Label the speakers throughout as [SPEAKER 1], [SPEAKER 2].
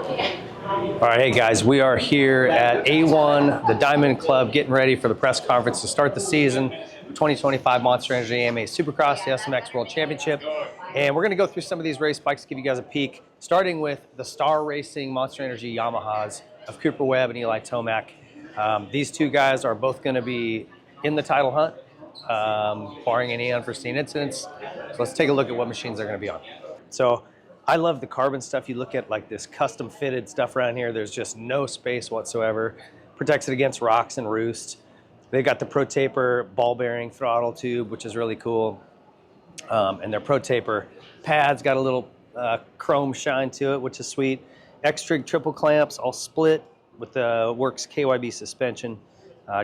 [SPEAKER 1] All right, hey guys, we are here at A1, the Diamond Club, getting ready for the press conference to start the season. 2025 Monster Energy AMA Supercross, the SMX World Championship. And we're going to go through some of these race bikes, give you guys a peek, starting with the Star Racing Monster Energy Yamahas of Cooper Webb and Eli Tomac. These two guys are both going to be in the title hunt, barring any unforeseen incidents. So let's take a look at what machines they're going to be on. So I love the carbon stuff. You look at like this custom fitted stuff around here, there's just no space whatsoever. Protects it against rocks and roost. They got the Pro Taper ball bearing throttle tube, which is really cool. And their Pro Taper pads got a little chrome shine to it, which is sweet. X-Trig triple clamps, all split with the Works KYB suspension.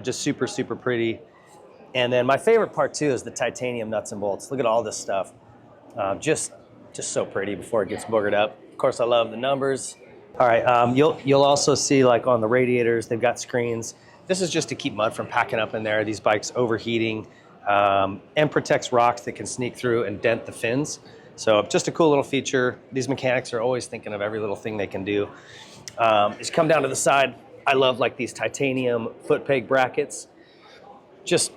[SPEAKER 1] Just super, super pretty. And then my favorite part too is the titanium nuts and bolts. Look at all this stuff. Just so pretty before it gets boogered up. Of course, I love the numbers. All right, you'll also see like on the radiators, they've got screens. This is just to keep mud from packing up in there. These bikes overheating and protects rocks that can sneak through and dent the fins. So just a cool little feature. These mechanics are always thinking of every little thing they can do. As you come down to the side, I love like these titanium foot peg brackets. Just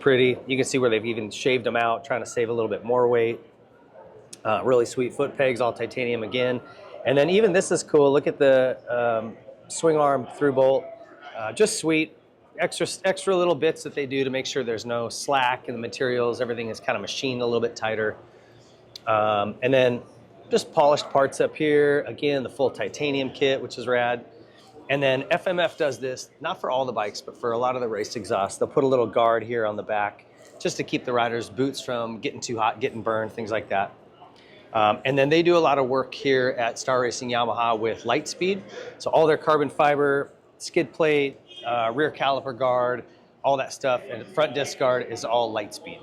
[SPEAKER 1] pretty. You can see where they've even shaved them out, trying to save a little bit more weight. Really sweet foot pegs, all titanium again. And then even this is cool. Look at the swing arm through bolt. Just sweet. Extra little bits that they do to make sure there's no slack in the materials. Everything is kind of machined a little bit tighter. And then just polished parts up here. Again, the full titanium kit, which is rad. And then FMF does this, not for all the bikes, but for a lot of the race exhausts. They'll put a little guard here on the back just to keep the riders' boots from getting too hot, getting burned, things like that. And then they do a lot of work here at Star Racing Yamaha with Lightspeed. So all their carbon fiber, skid plate, rear caliper guard, all that stuff, and the front disc guard is all Lightspeed.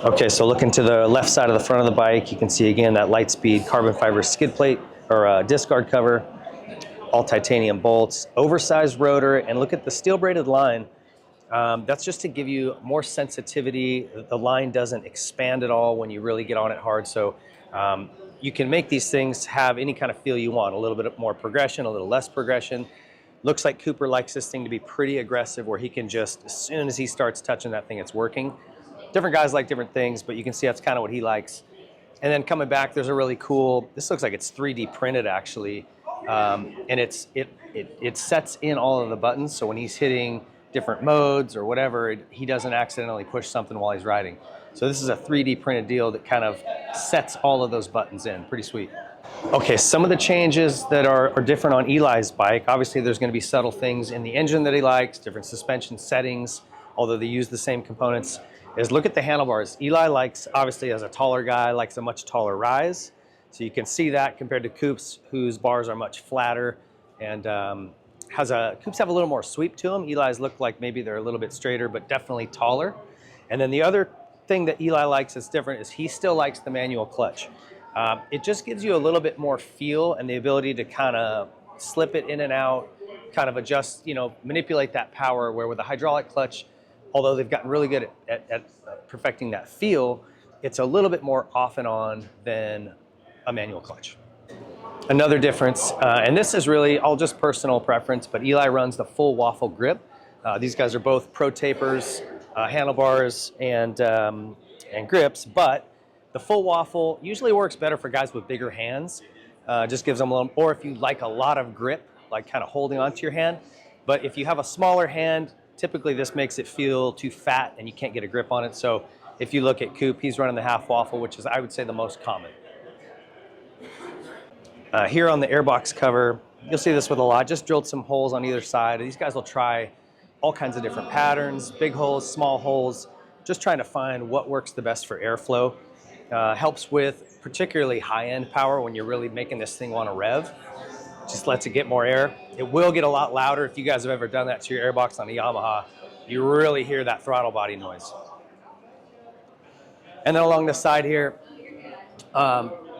[SPEAKER 1] Okay, so looking to the left side of the front of the bike, you can see again that Lightspeed carbon fiber skid plate or disc guard cover, all titanium bolts, oversized rotor, and look at the steel braided line. That's just to give you more sensitivity. The line doesn't expand at all when you really get on it hard. So you can make these things have any kind of feel you want. A little bit more progression, a little less progression. Looks like Cooper likes this thing to be pretty aggressive where he can just, as soon as he starts touching that thing, it's working. Different guys like different things, but you can see that's kind of what he likes. And then coming back, there's a really cool, this looks like it's 3D printed actually. And it sets in all of the buttons. So when he's hitting different modes or whatever, he doesn't accidentally push something while he's riding. So this is a 3D printed deal that kind of sets all of those buttons in. Pretty sweet. Okay, some of the changes that are different on Eli's bike, obviously there's going to be subtle things in the engine that he likes, different suspension settings, although they use the same components, is look at the handlebars. Eli likes, obviously as a taller guy, likes a much taller rise. So you can see that compared to Coops, whose bars are much flatter and Coops have a little more sweep to them. Eli's look like maybe they're a little bit straighter, but definitely taller. And then the other thing that Eli likes that's different is he still likes the manual clutch. It just gives you a little bit more feel and the ability to kind of slip it in and out, kind of adjust, manipulate that power, where with a hydraulic clutch, although they've gotten really good at perfecting that feel, it's a little bit more off and on than a manual clutch. Another difference, and this is really all just personal preference, but Eli runs the full waffle grip. These guys are both Pro Tapers, handlebars, and grips, but the full waffle usually works better for guys with bigger hands. Just gives them a little, or if you like a lot of grip, like kind of holding onto your hand. But if you have a smaller hand, typically this makes it feel too fat and you can't get a grip on it. So if you look at Coop, he's running the half waffle, which is, I would say, the most common. Here on the airbox cover, you'll see this with a lot. Just drilled some holes on either side. These guys will try all kinds of different patterns, big holes, small holes, just trying to find what works the best for airflow. Helps with particularly high-end power when you're really making this thing want to rev. Just lets it get more air. It will get a lot louder. If you guys have ever done that to your airbox on a Yamaha, you really hear that throttle body noise. And then along the side here,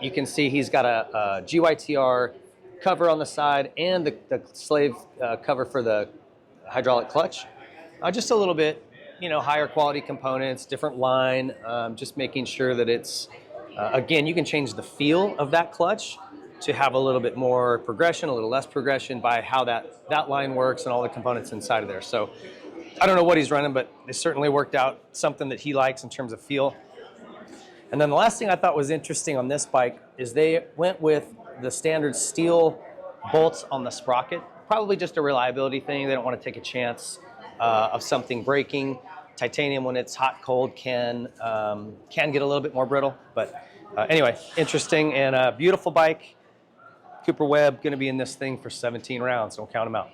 [SPEAKER 1] you can see he's got a GYTR cover on the side and the slave cover for the hydraulic clutch. Just a little bit, higher quality components, different line, just making sure that it's, again, you can change the feel of that clutch, to have a little bit more progression, a little less progression by how that line works and all the components inside of there. So I don't know what he's running, but it certainly worked out something that he likes in terms of feel. And then the last thing I thought was interesting on this bike is they went with the standard steel bolts on the sprocket. Probably just a reliability thing. They don't want to take a chance of something breaking. Titanium, when it's hot, cold, can get a little bit more brittle. But anyway, interesting and a beautiful bike. Cooper Webb going to be in this thing for 17 rounds. Don't count him out.